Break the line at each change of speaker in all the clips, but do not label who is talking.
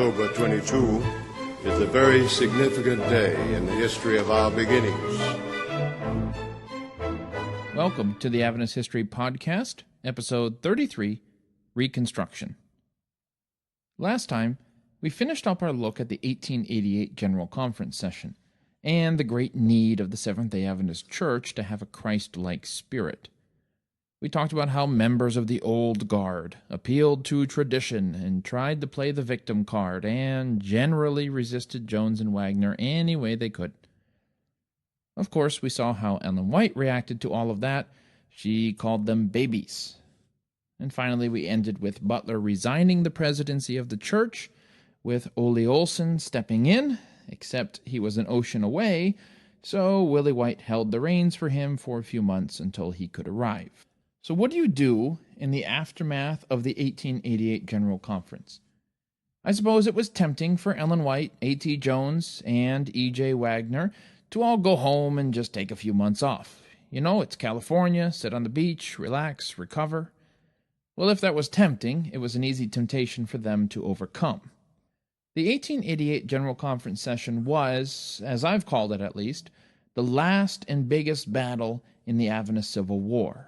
October 22 is a very significant day in the history of our beginnings.
Welcome to the Adventist History Podcast, Episode 33, Reconstruction. Last time, we finished up our look at the 1888 General Conference session and the great need of the Seventh-day Adventist Church to have a Christ-like spirit. We talked about how members of the old guard appealed to tradition and tried to play the victim card and generally resisted Jones and Waggoner any way they could. Of course, we saw how Ellen White reacted to all of that. She called them babies. And finally, we ended with Butler resigning the presidency of the church, with Ole Olson stepping in, except he was an ocean away, so Willie White held the reins for him for a few months until he could arrive. So what do you do in the aftermath of the 1888 General Conference? I suppose it was tempting for Ellen White, A.T. Jones, and E.J. Waggoner to all go home and just take a few months off. You know, it's California, sit on the beach, relax, recover. Well, if that was tempting, it was an easy temptation for them to overcome. The 1888 General Conference session was, as I've called it at least, the last and biggest battle in the Adventist Civil War.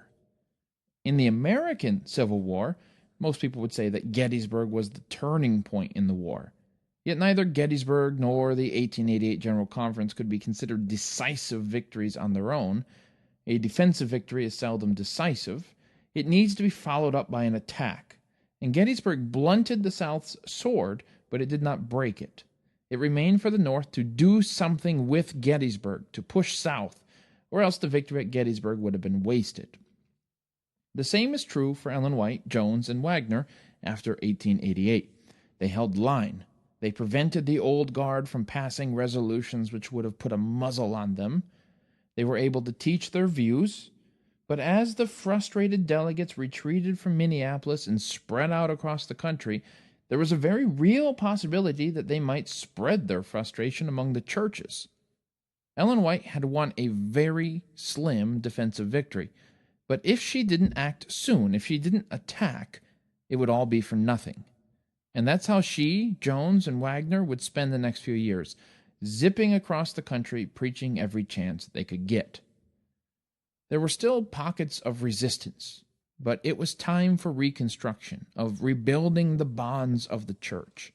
In the American Civil War, most people would say that Gettysburg was the turning point in the war. Yet neither Gettysburg nor the 1888 General Conference could be considered decisive victories on their own. A defensive victory is seldom decisive. It needs to be followed up by an attack. And Gettysburg blunted the South's sword, but it did not break it. It remained for the North to do something with Gettysburg, to push south, or else the victory at Gettysburg would have been wasted. The same is true for Ellen White, Jones, and Waggoner after 1888. They held line. They prevented the old guard from passing resolutions which would have put a muzzle on them. They were able to teach their views, but as the frustrated delegates retreated from Minneapolis and spread out across the country, there was a very real possibility that they might spread their frustration among the churches. Ellen White had won a very slim defensive victory, but if she didn't act soon, if she didn't attack, it would all be for nothing. And that's how she, Jones, and Waggoner would spend the next few years, zipping across the country, preaching every chance they could get. There were still pockets of resistance, but it was time for Reconstruction, of rebuilding the bonds of the church.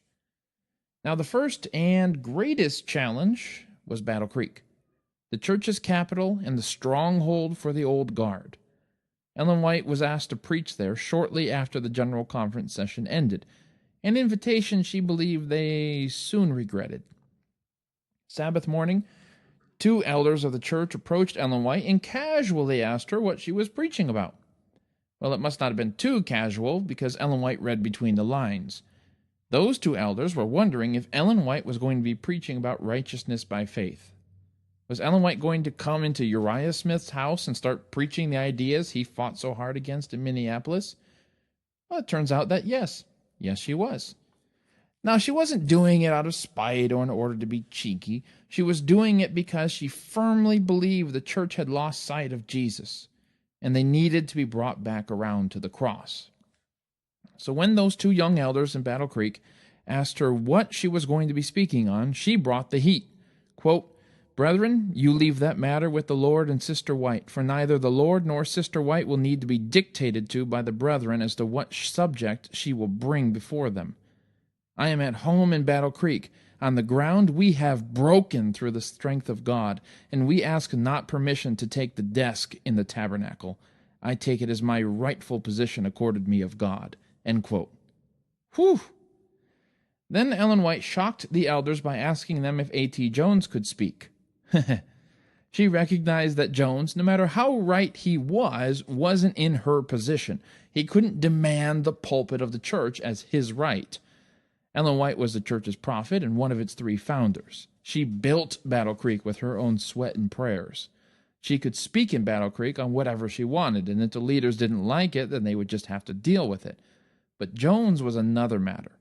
Now, the first and greatest challenge was Battle Creek, the church's capital and the stronghold for the old guard. Ellen White was asked to preach there shortly after the General Conference session ended, an invitation she believed they soon regretted. Sabbath morning, two elders of the church approached Ellen White and casually asked her what she was preaching about. Well, it must not have been too casual, because Ellen White read between the lines. Those two elders were wondering if Ellen White was going to be preaching about righteousness by faith. Was Ellen White going to come into Uriah Smith's house and start preaching the ideas he fought so hard against in Minneapolis? Well, it turns out that yes, she was. Now, she wasn't doing it out of spite or in order to be cheeky. She was doing it because she firmly believed the church had lost sight of Jesus, and they needed to be brought back around to the cross. So when those two young elders in Battle Creek asked her what she was going to be speaking on, she brought the heat. Quote, "Brethren, you leave that matter with the Lord and Sister White, for neither the Lord nor Sister White will need to be dictated to by the brethren as to what subject she will bring before them. I am at home in Battle Creek. On the ground we have broken through the strength of God, and we ask not permission to take the desk in the tabernacle. I take it as my rightful position accorded me of God." End quote. Whew! Then Ellen White shocked the elders by asking them if A.T. Jones could speak. She recognized that Jones, no matter how right he was, wasn't in her position. He couldn't demand the pulpit of the church as his right. Ellen White was the church's prophet and one of its three founders. She built Battle Creek with her own sweat and prayers. She could speak in Battle Creek on whatever she wanted, and if the leaders didn't like it, then they would just have to deal with it. But Jones was another matter.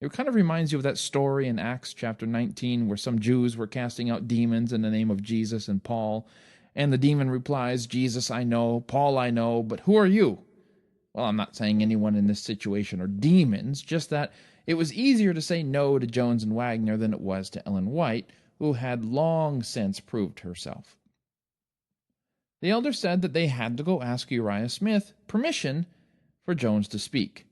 It kind of reminds you of that story in Acts chapter 19 where some Jews were casting out demons in the name of Jesus and Paul, and the demon replies, "Jesus I know, Paul I know, but who are you?" Well, I'm not saying anyone in this situation are demons, just that It was easier to say no to Jones and Waggoner than it was to Ellen White, who had long since proved herself. The elders said that they had to go ask Uriah Smith permission for Jones to speak.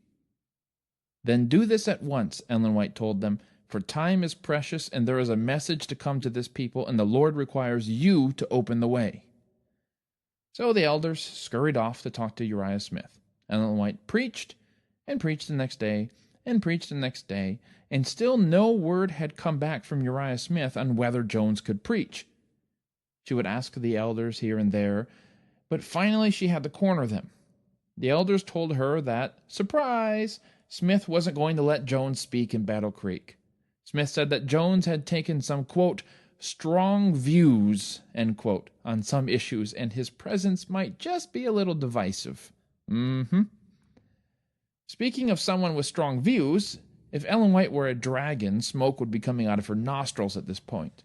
"Then do this at once," Ellen White told them, "for time is precious, and there is a message to come to this people, and the Lord requires you to open the way." So the elders scurried off to talk to Uriah Smith. Ellen White preached, and preached the next day, and preached the next day, and still no word had come back from Uriah Smith on whether Jones could preach. She would ask the elders here and there, but finally she had to corner them. The elders told her that, surprise, Smith wasn't going to let Jones speak in Battle Creek. Smith said that Jones had taken some, quote, strong views, end quote, on some issues, and his presence might just be a little divisive. Speaking of someone with strong views, if Ellen White were a dragon, smoke would be coming out of her nostrils at this point.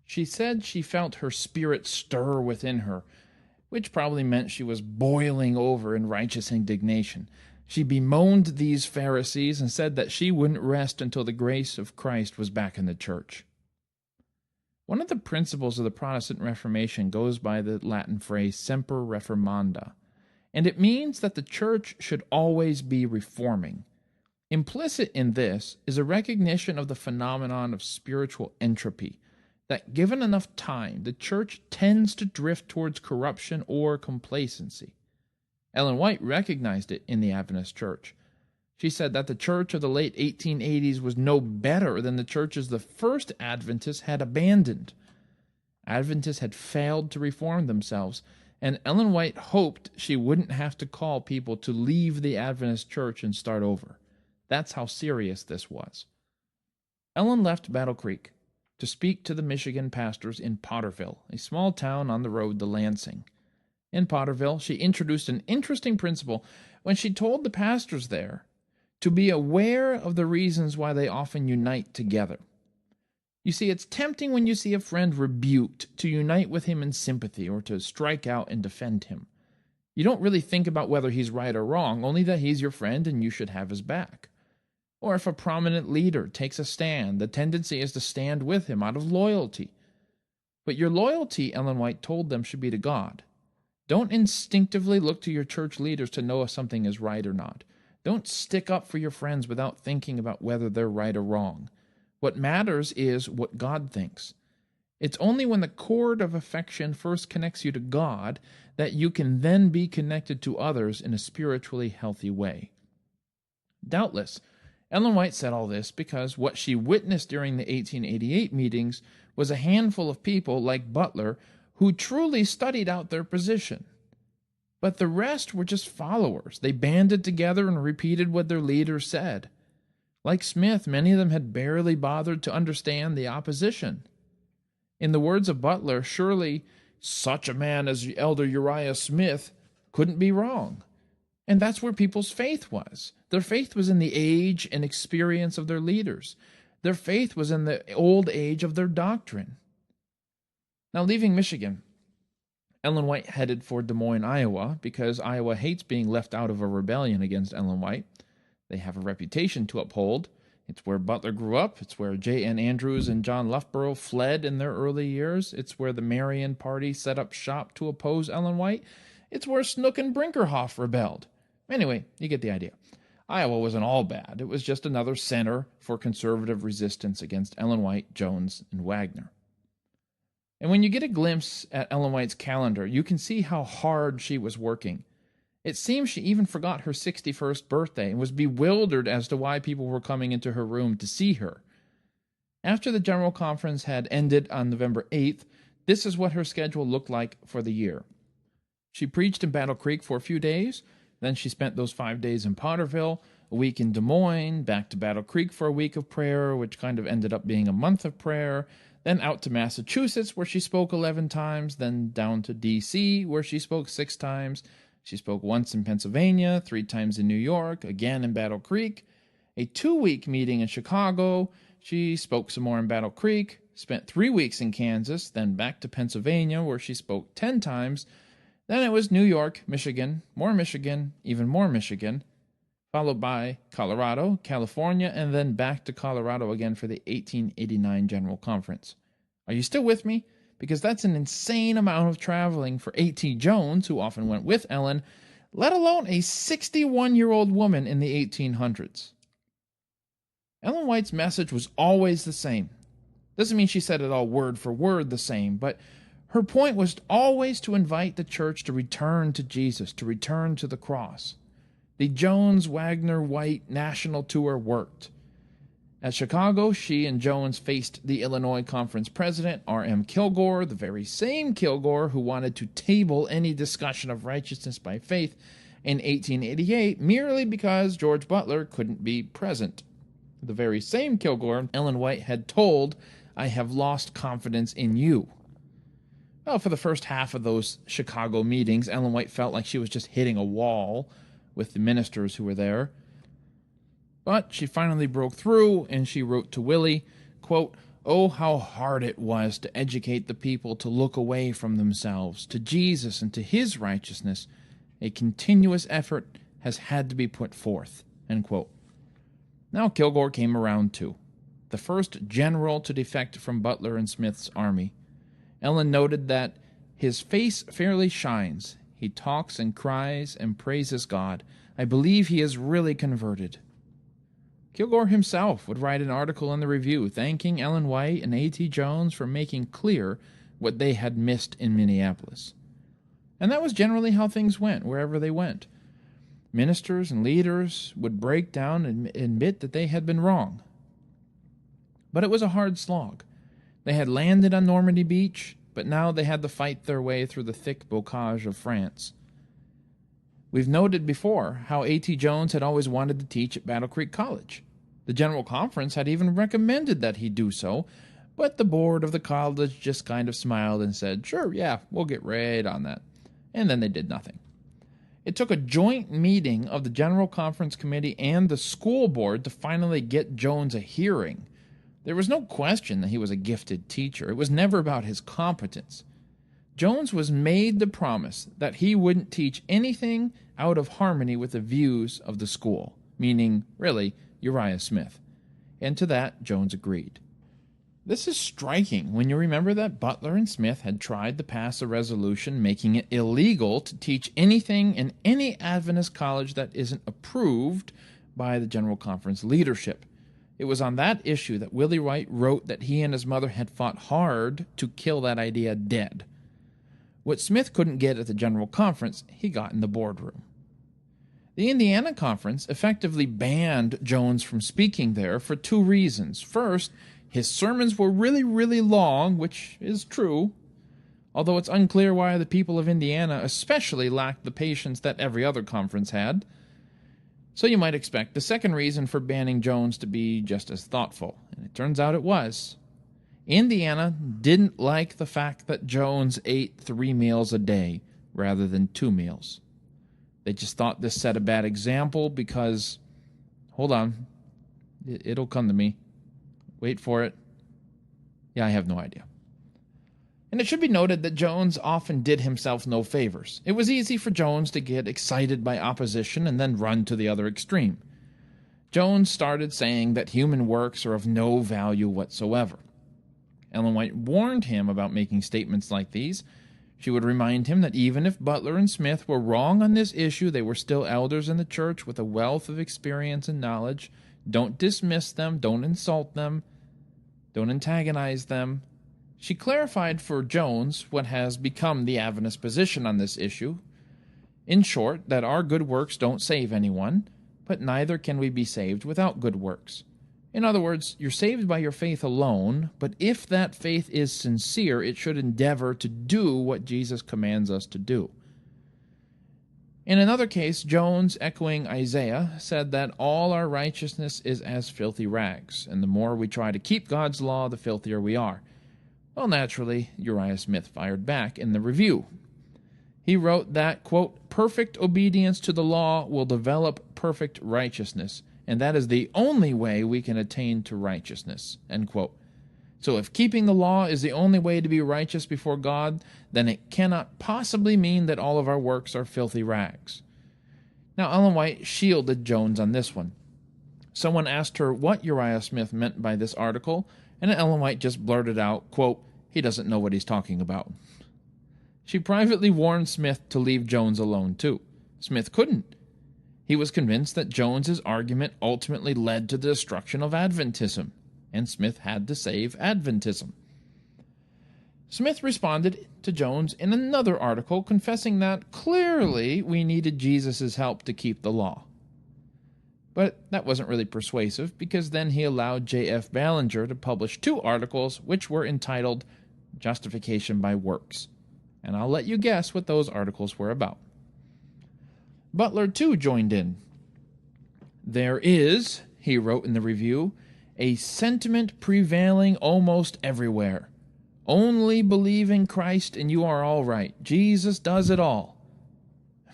She said she felt her spirit stir within her, which probably meant she was boiling over in righteous indignation. She bemoaned these Pharisees and said that she wouldn't rest until the grace of Christ was back in the church. One of the principles of the Protestant Reformation goes by the Latin phrase semper reformanda, and it means that the church should always be reforming. Implicit in this is a recognition of the phenomenon of spiritual entropy, that given enough time, the church tends to drift towards corruption or complacency. Ellen White recognized it in the Adventist Church. She said that the church of the late 1880s was no better than the churches the first Adventists had abandoned. Adventists had failed to reform themselves, and Ellen White hoped she wouldn't have to call people to leave the Adventist Church and start over. That's how serious this was. Ellen left Battle Creek to speak to the Michigan pastors in Potterville, a small town on the road to Lansing. In Potterville, she introduced an interesting principle when she told the pastors there to be aware of the reasons why they often unite together. You see, it's tempting when you see a friend rebuked to unite with him in sympathy or to strike out and defend him. You don't really think about whether he's right or wrong, only that he's your friend and you should have his back. Or if a prominent leader takes a stand, the tendency is to stand with him out of loyalty. But your loyalty, Ellen White told them, should be to God. Don't instinctively look to your church leaders to know if something is right or not. Don't stick up for your friends without thinking about whether they're right or wrong. What matters is what God thinks. It's only when the cord of affection first connects you to God that you can then be connected to others in a spiritually healthy way. Doubtless, Ellen White said all this because what she witnessed during the 1888 meetings was a handful of people like Butler who truly studied out their position. But the rest were just followers. They banded together and repeated what their leaders said. Like Smith, many of them had barely bothered to understand the opposition. In the words of Butler, surely such a man as Elder Uriah Smith couldn't be wrong. And that's where people's faith was. Their faith was in the age and experience of their leaders. Their faith was in the old age of their doctrine. Now, leaving Michigan, Ellen White headed for Des Moines, Iowa, because Iowa hates being left out of a rebellion against Ellen White. They have a reputation to uphold. It's where Butler grew up. It's where J.N. Andrews and John Loughborough fled in their early years. It's where the Marion Party set up shop to oppose Ellen White. It's where Snook and Brinkerhoff rebelled. Anyway, you get the idea. Iowa wasn't all bad. It was just another center for conservative resistance against Ellen White, Jones, and Waggoner. And when you get a glimpse at Ellen White's calendar, you can see how hard she was working. It seems she even forgot her 61st birthday and was bewildered as to why people were coming into her room to see her. After the General Conference had ended on November 8th, this is what her schedule looked like for the year. She preached in Battle Creek for a few days. Then she spent those 5 days in Potterville, a week in Des Moines, back to Battle Creek for a week of prayer, which kind of ended up being a month of prayer, then out to Massachusetts, where she spoke 11 times, then down to D.C., where she spoke 6 times. She spoke once in Pennsylvania, 3 times in New York, again in Battle Creek, a 2-week meeting in Chicago. She spoke some more in Battle Creek, spent 3 weeks in Kansas, then back to Pennsylvania, where she spoke 10 times. Then it was New York, Michigan, even more Michigan, followed by Colorado, California, and then back to Colorado again for the 1889 General Conference. Are you still with me? Because that's an insane amount of traveling for A.T. Jones, who often went with Ellen, let alone a 61-year-old woman in the 1800s. Ellen White's message was always the same. Doesn't mean she said it all word for word the same, but her point was always to invite the church to return to Jesus, to return to the cross. The Jones, Waggoner, White national tour worked. At Chicago, she and Jones faced the Illinois Conference president, R.M. Kilgore, the very same Kilgore who wanted to table any discussion of righteousness by faith in 1888 merely because George Butler couldn't be present. The very same Kilgore Ellen White had told, "I have lost confidence in you." Well, for the first half of those Chicago meetings, Ellen White felt like she was just hitting a wall with the ministers who were there. But she finally broke through, and she wrote to Willie, quote, "Oh, how hard it was to educate the people to look away from themselves, to Jesus and to his righteousness. A continuous effort has had to be put forth." End quote. Now Kilgore came around too, the first general to defect from Butler and Smith's army. Ellen noted that his face fairly shines. He talks and cries and praises God. I believe he is really converted. Kilgore himself would write an article in the Review thanking Ellen White and A.T. Jones for making clear what they had missed in Minneapolis. And that was generally how things went wherever they went. Ministers and leaders would break down and admit that they had been wrong. But it was a hard slog. They had landed on Normandy Beach, but now they had to fight their way through the thick bocage of France. We've noted before how A.T. Jones had always wanted to teach at Battle Creek College. The General Conference had even recommended that he do so, but the board of the college just kind of smiled and said, "Sure, yeah, we'll get right on that." And then they did nothing. It took a joint meeting of the General Conference Committee and the school board to finally get Jones a hearing. There was no question that he was a gifted teacher. It was never about his competence. Jones was made the promise that he wouldn't teach anything out of harmony with the views of the school, meaning, really, Uriah Smith. And to that, Jones agreed. This is striking when you remember that Butler and Smith had tried to pass a resolution making it illegal to teach anything in any Adventist college that isn't approved by the General Conference leadership. It was on that issue that Willie White wrote that he and his mother had fought hard to kill that idea dead. What Smith couldn't get at the General Conference, he got in the boardroom. The Indiana Conference effectively banned Jones from speaking there for two reasons. First, his sermons were really, really long, which is true, although it's unclear why the people of Indiana especially lacked the patience that every other conference had. So you might expect the second reason for banning Jones to be just as thoughtful, and it turns out it was. Indiana didn't like the fact that Jones ate 3 meals a day rather than 2 meals. They just thought this set a bad example because, hold on, it'll come to me. Wait for it. Yeah, I have no idea. And it should be noted that Jones often did himself no favors. It was easy for Jones to get excited by opposition and then run to the other extreme. Jones started saying that human works are of no value whatsoever. Ellen White warned him about making statements like these. She would remind him that even if Butler and Smith were wrong on this issue, they were still elders in the church with a wealth of experience and knowledge. Don't dismiss them, don't insult them, don't antagonize them. She clarified for Jones what has become the Adventist position on this issue. In short, that our good works don't save anyone, but neither can we be saved without good works. In other words, you're saved by your faith alone, but if that faith is sincere, it should endeavor to do what Jesus commands us to do. In another case, Jones, echoing Isaiah, said that all our righteousness is as filthy rags, and the more we try to keep God's law, the filthier we are. Well, naturally, Uriah Smith fired back in the Review. He wrote that, quote, "Perfect obedience to the law will develop perfect righteousness, and that is the only way we can attain to righteousness," end quote. So if keeping the law is the only way to be righteous before God, then it cannot possibly mean that all of our works are filthy rags. Now, Ellen White shielded Jones on this one. Someone asked her what Uriah Smith meant by this article, and Ellen White just blurted out, quote, "He doesn't know what he's talking about." She privately warned Smith to leave Jones alone, too. Smith couldn't. He was convinced that Jones's argument ultimately led to the destruction of Adventism, and Smith had to save Adventism. Smith responded to Jones in another article, confessing that clearly we needed Jesus' help to keep the law. But that wasn't really persuasive, because then he allowed J.F. Ballinger to publish 2 articles which were entitled Justification by Works. And I'll let you guess what those articles were about. Butler, too, joined in. "There is," he wrote in the review, "a sentiment prevailing almost everywhere. Only believe in Christ and you are all right. Jesus does it all."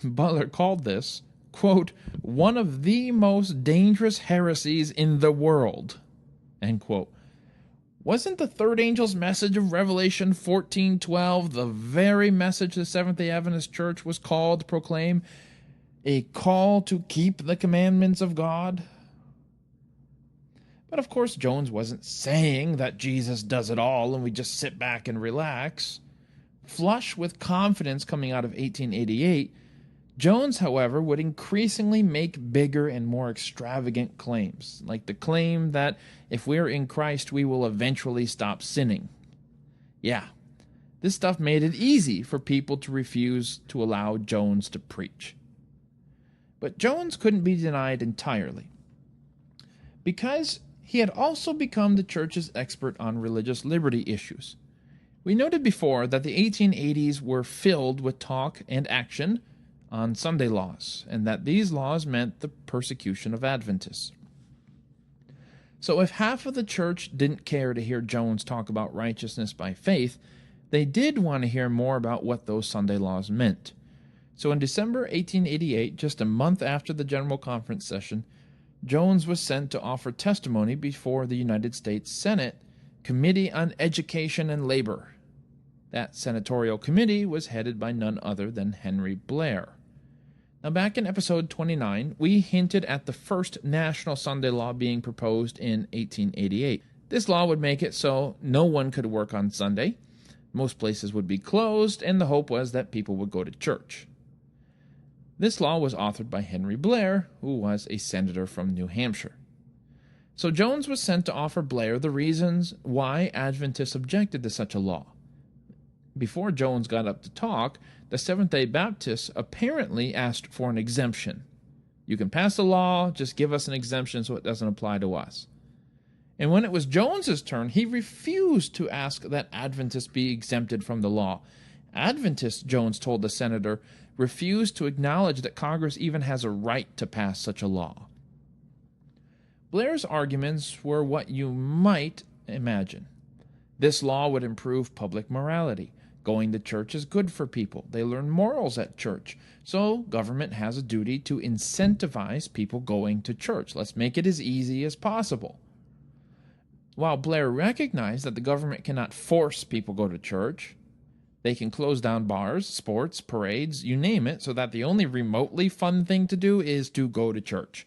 Butler called this, quote, "one of the most dangerous heresies in the world," end quote. Wasn't the third angel's message of Revelation 14:12 the very message the Seventh-day Adventist Church was called to proclaim? A call to keep the commandments of God? But of course, Jones wasn't saying that Jesus does it all and we just sit back and relax. Flush with confidence coming out of 1888, Jones, however, would increasingly make bigger and more extravagant claims, like the claim that if we're in Christ, we will eventually stop sinning. Yeah, this stuff made it easy for people to refuse to allow Jones to preach. But Jones couldn't be denied entirely, because he had also become the church's expert on religious liberty issues. We noted before that the 1880s were filled with talk and action on Sunday laws, and that these laws meant the persecution of Adventists. So if half of the church didn't care to hear Jones talk about righteousness by faith, they did want to hear more about what those Sunday laws meant. So in December 1888, just a month after the General Conference session, Jones was sent to offer testimony before the United States Senate Committee on Education and Labor. That senatorial committee was headed by none other than Henry Blair. Now, back in episode 29, we hinted at the first national Sunday law being proposed in 1888. This law would make it so no one could work on Sunday, most places would be closed, and the hope was that people would go to church. This law was authored by Henry Blair, who was a senator from New Hampshire. So Jones was sent to offer Blair the reasons why Adventists objected to such a law. Before Jones got up to talk, the Seventh-day Baptists apparently asked for an exemption. You can pass a law, just give us an exemption so it doesn't apply to us. And when it was Jones's turn, he refused to ask that Adventists be exempted from the law. Adventists, Jones told the senator, refused to acknowledge that Congress even has a right to pass such a law. Blair's arguments were what you might imagine. This law would improve public morality. Going to church is good for people. They learn morals at church. So government has a duty to incentivize people going to church. Let's make it as easy as possible. While Blair recognized that the government cannot force people to go to church, they can close down bars, sports, parades, you name it, so that the only remotely fun thing to do is to go to church.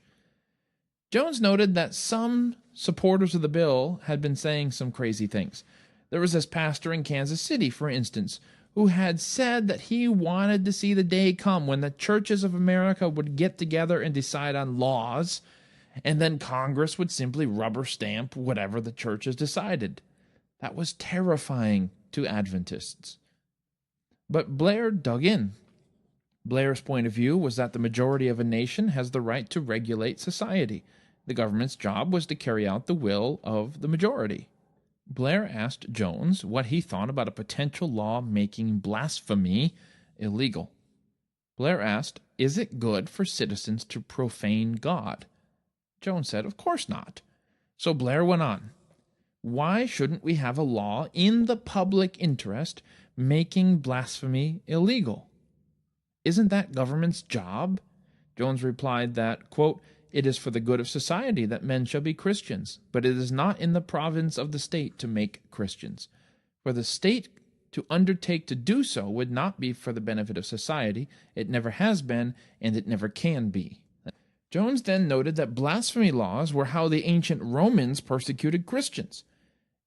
Jones noted that some supporters of the bill had been saying some crazy things. There was this pastor in Kansas City, for instance, who had said that he wanted to see the day come when the churches of America would get together and decide on laws, and then Congress would simply rubber stamp whatever the churches decided. That was terrifying to Adventists. But Blair dug in. Blair's point of view was that the majority of a nation has the right to regulate society. The government's job was to carry out the will of the majority. Blair asked Jones what he thought about a potential law making blasphemy illegal. Blair asked, "Is it good for citizens to profane God?" Jones said, "Of course not." So Blair went on. "Why shouldn't we have a law in the public interest making blasphemy illegal? Isn't that government's job?" Jones replied that, quote, "It is for the good of society that men shall be Christians, but it is not in the province of the state to make Christians. For the state to undertake to do so would not be for the benefit of society. It never has been, and it never can be. Jones then noted that blasphemy laws were how the ancient Romans persecuted Christians.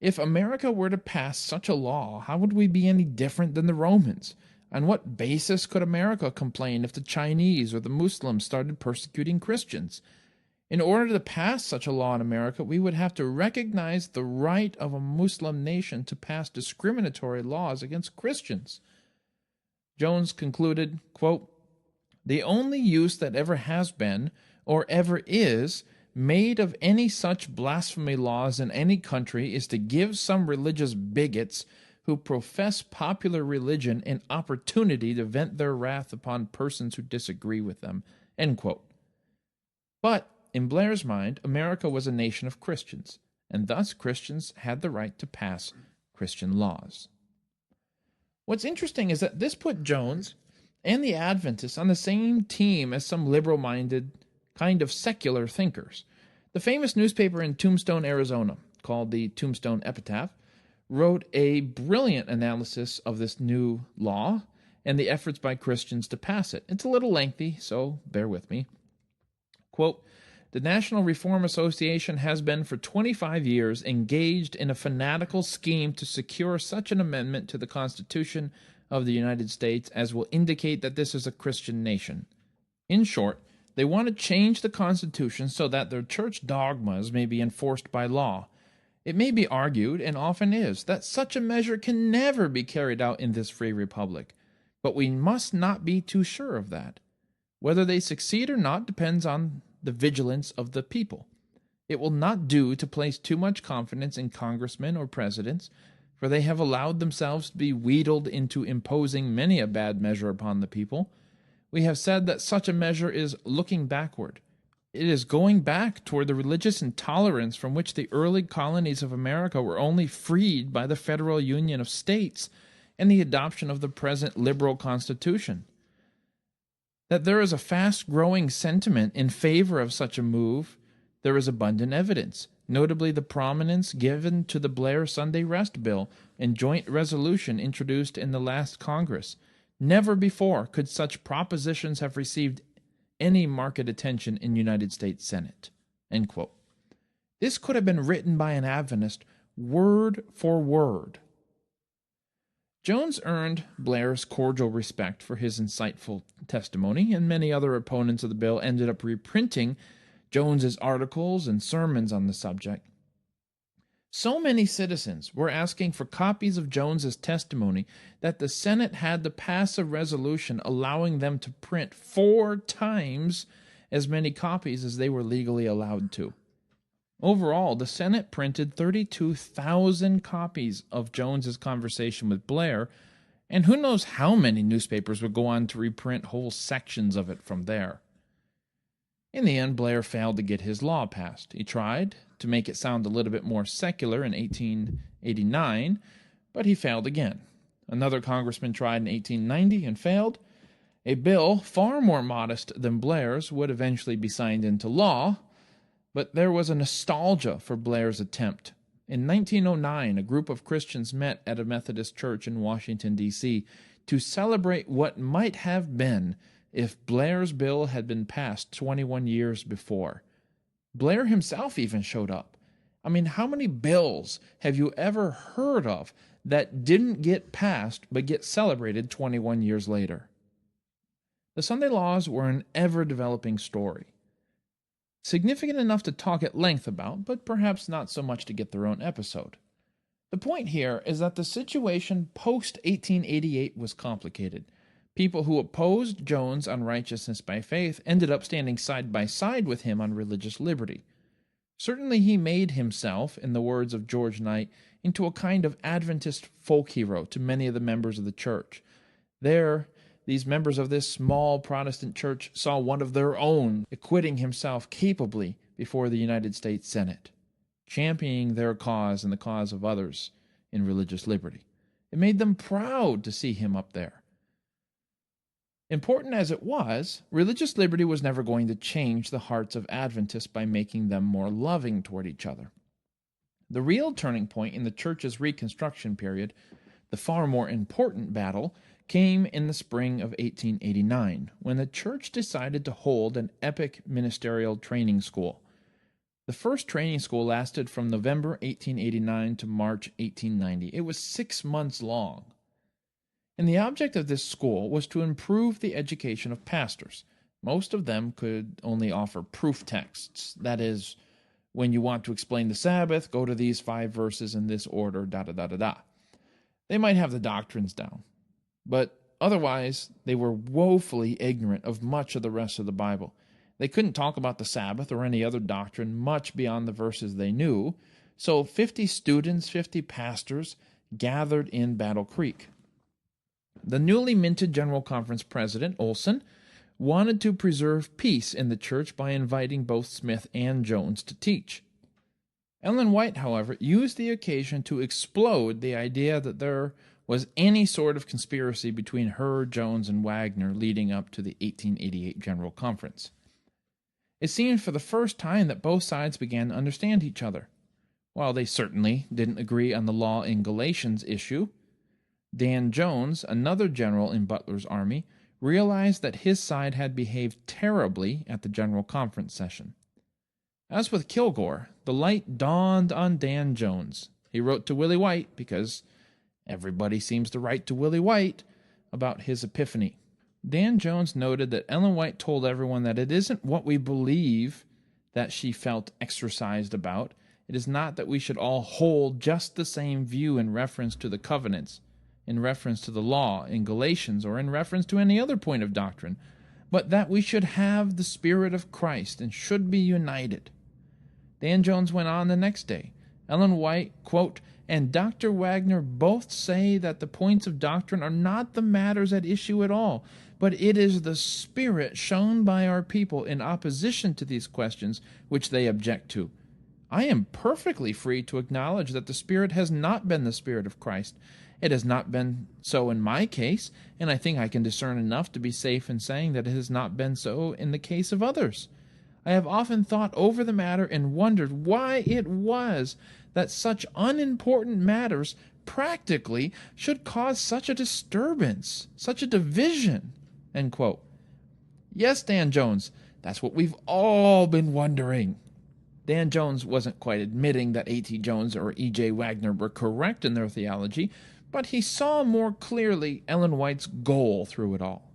If America were to pass such a law, how would we be any different than the Romans? On what basis could America complain if the Chinese or the Muslims started persecuting Christians? In order to pass such a law in America, we would have to recognize the right of a Muslim nation to pass discriminatory laws against Christians. Jones concluded, quote, "The only use that ever has been, or ever is, made of any such blasphemy laws in any country is to give some religious bigots who profess popular religion an opportunity to vent their wrath upon persons who disagree with them." End quote. But in Blair's mind, America was a nation of Christians, and thus Christians had the right to pass Christian laws. What's interesting is that this put Jones and the Adventists on the same team as some liberal-minded, kind of secular thinkers. The famous newspaper in Tombstone, Arizona, called the Tombstone Epitaph, wrote a brilliant analysis of this new law and the efforts by Christians to pass it. It's a little lengthy, so bear with me. Quote, "The National Reform Association has been for 25 years engaged in a fanatical scheme to secure such an amendment to the Constitution of the United States as will indicate that this is a Christian nation. In short, they want to change the Constitution so that their church dogmas may be enforced by law. It may be argued, and often is, that such a measure can never be carried out in this free republic, but we must not be too sure of that. Whether they succeed or not depends on the vigilance of the people. It will not do to place too much confidence in congressmen or presidents, for they have allowed themselves to be wheedled into imposing many a bad measure upon the people. We have said that such a measure is looking backward. It is going back toward the religious intolerance from which the early colonies of America were only freed by the federal union of states and the adoption of the present liberal Constitution. That there is a fast-growing sentiment in favor of such a move, there is abundant evidence, notably the prominence given to the Blair Sunday Rest Bill and joint resolution introduced in the last Congress. Never before could such propositions have received any marked attention in United States Senate." End quote. This could have been written by an Adventist word for word. Jones earned Blair's cordial respect for his insightful testimony, and many other opponents of the bill ended up reprinting Jones's articles and sermons on the subject. So many citizens were asking for copies of Jones's testimony that the Senate had to pass a resolution allowing them to print 4 times as many copies as they were legally allowed to. Overall, the Senate printed 32,000 copies of Jones's conversation with Blair, and who knows how many newspapers would go on to reprint whole sections of it from there. In the end, Blair failed to get his law passed. He tried to make it sound a little bit more secular in 1889, but he failed again. Another congressman tried in 1890 and failed. A bill far more modest than Blair's would eventually be signed into law, but there was a nostalgia for Blair's attempt. In 1909, a group of Christians met at a Methodist church in Washington, D.C., to celebrate what might have been if Blair's bill had been passed 21 years before. Blair himself even showed up. I mean, how many bills have you ever heard of that didn't get passed but get celebrated 21 years later? The Sunday laws were an ever-developing story. Significant enough to talk at length about, but perhaps not so much to get their own episode. The point here is that the situation post-1888 was complicated. People who opposed Jones on righteousness by faith ended up standing side by side with him on religious liberty. Certainly he made himself, in the words of George Knight, into a kind of Adventist folk hero to many of the members of the church. There, these members of this small Protestant church saw one of their own acquitting himself capably before the United States Senate, championing their cause and the cause of others in religious liberty. It made them proud to see him up there. Important as it was, religious liberty was never going to change the hearts of Adventists by making them more loving toward each other. The real turning point in the church's Reconstruction period, The far more important battle came in the spring of 1889, when the church decided to hold an epic ministerial training school. The first training school lasted from November 1889 to March 1890. It was 6 months long. And the object of this school was to improve the education of pastors. Most of them could only offer proof texts. That is, when you want to explain the Sabbath, go to these 5 verses in this order, da-da-da-da-da. They might have the doctrines down, but otherwise they were woefully ignorant of much of the rest of the Bible. They couldn't talk about the Sabbath or any other doctrine much beyond the verses they knew, so 50 students, 50 pastors, gathered in Battle Creek. The newly minted General Conference President, Olson, wanted to preserve peace in the church by inviting both Smith and Jones to teach. Ellen White, however, used the occasion to explode the idea that there was any sort of conspiracy between her, Jones, and Waggoner leading up to the 1888 General Conference. It seemed for the first time that both sides began to understand each other. While they certainly didn't agree on the law in Galatians issue, Dan Jones, another general in Butler's army, realized that his side had behaved terribly at the General Conference session. As with Kilgore, the light dawned on Dan Jones. He wrote to Willie White, because everybody seems to write to Willie White, about his epiphany. Dan Jones noted that Ellen White told everyone that it isn't what we believe that she felt exercised about. It is not that we should all hold just the same view in reference to the covenants, in reference to the law in Galatians, or in reference to any other point of doctrine, but that we should have the Spirit of Christ and should be united. Dan Jones went on the next day. Ellen White, quote, "and Dr. Waggoner both say that the points of doctrine are not the matters at issue at all, but it is the spirit shown by our people in opposition to these questions which they object to. I am perfectly free to acknowledge that the Spirit has not been the Spirit of Christ. It has not been so in my case, and I think I can discern enough to be safe in saying that it has not been so in the case of others. I have often thought over the matter and wondered why it was that such unimportant matters practically should cause such a disturbance, such a division." End quote. Yes, Dan Jones, that's what we've all been wondering. Dan Jones wasn't quite admitting that A.T. Jones or E.J. Waggoner were correct in their theology, but he saw more clearly Ellen White's goal through it all.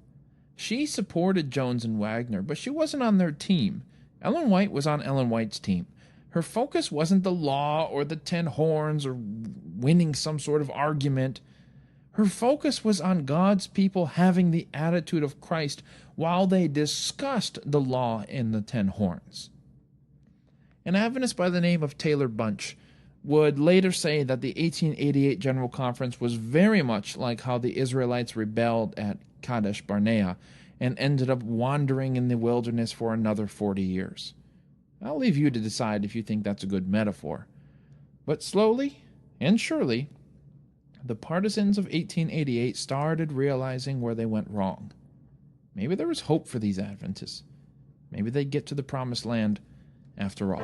She supported Jones and Waggoner, but she wasn't on their team. Ellen White was on Ellen White's team. Her focus wasn't the law or the 10 horns or winning some sort of argument. Her focus was on God's people having the attitude of Christ while they discussed the law and the 10 horns. An Adventist by the name of Taylor Bunch would later say that the 1888 General Conference was very much like how the Israelites rebelled at Kadesh Barnea and ended up wandering in the wilderness for another 40 years. I'll leave you to decide if you think that's a good metaphor. But slowly and surely, the partisans of 1888 started realizing where they went wrong. Maybe there was hope for these Adventists. Maybe they'd get to the promised land after all.